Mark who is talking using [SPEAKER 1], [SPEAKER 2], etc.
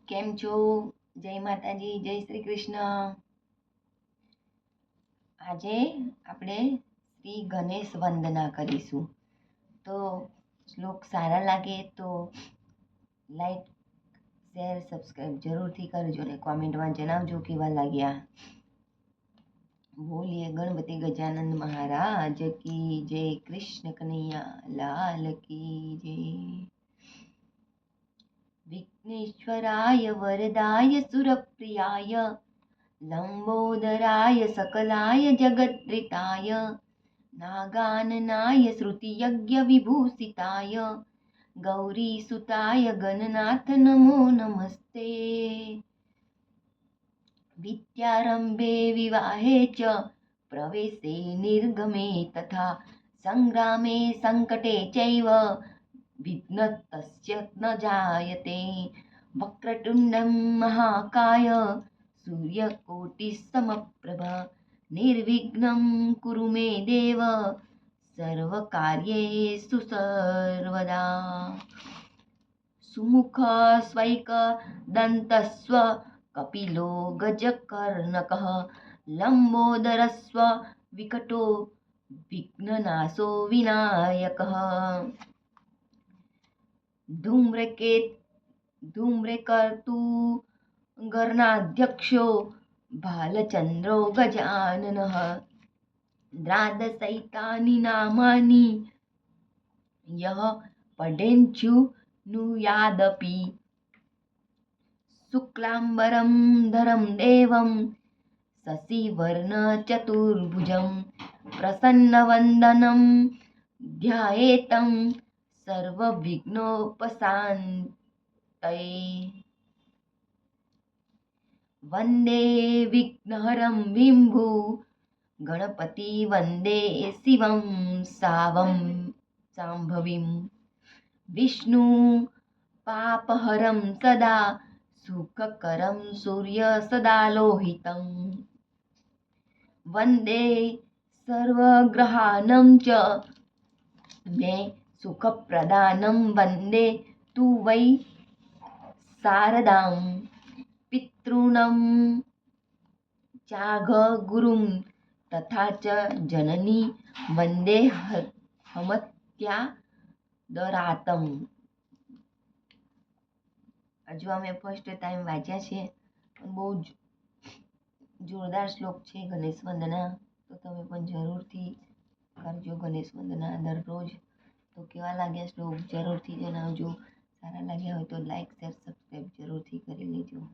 [SPEAKER 1] કેમ છો? જય માતાજી, જય શ્રી કૃષ્ણ. આજે આપણે શ્રી ગણેશ વંદના કરીશું. તો શ્લોક સારા લાગે તો લાઈક, શેર, સબસ્ક્રાઈબ જરૂરથી કરજો ને કોમેન્ટમાં જણાવજો કેવા લાગ્યા. બોલીએ ગણપતિ ગજાનંદ મહારાજ કી જય, કૃષ્ણ કનૈયા લાલ કી જય. વિઘ્નેશ્વરાય વરદાય સુરપ્રિયાય લંબોદરાય सकलाय जगद्रिताय नागाननाय श्रुतियज्ञविभूषिताय गौरीसुताय गणनाथ नमो नमस्ते. विद्यारम्भे विवाहे च प्रवेशे निर्गमे तथा संग्रामे संकटे चैव विघ्नस्तस्य न जायते. वक्रतुण्डं महाकाय सूर्यकोटिसमप्रभ निर्विघ्नं कुरु मे देव सर्वकार्येषु सर्वदा. सुमुख स्वैक दन्तस्व कपिलो गजकर्णकः लम्बोदरस्व विकटो विघ्ननाशो विनायकः. धूम्रकेतु गणाध्यक्षो बालचन्द्रो गजाननः. द्वादशैतानि नामानि यः पठेच्छृणुयादपि शुक्लाम्बरं धरं देवं शशिवर्णचतुर्भुजं प्रसन्नवदनं ध्यायेतं सर्वविघ्नोपशान्तये. वन्दे विघ्नहरं विभु गणपति वन्दे शिवं शाम्भवीं. विष्णु पापहरं सदा सुखकरं सूर्य सदा लोहितं. वन्दे सर्वग्रहानं च मे सुखप्रदानं. वन्दे तु वै शारदां पितॄणां चाघगुरुं तथा च जननी वन्दे હમત્યાદરાતમ. હજુ અમે ફર્સ્ટ ટાઈમ વાંચ્યા છે, બહુ જ જોરદાર શ્લોક છે ગણેશ વંદના. તો તમે પણ જરૂરથી કરજો ગણેશ વંદના દરરોજ. તો કેવા લાગ્યા શ્લોક જરૂરથી જણાવજો. સારા લાગ્યા હોય તો લાઈક, શેર, સબસ્ક્રાઈબ જરૂરથી કરી લેજો.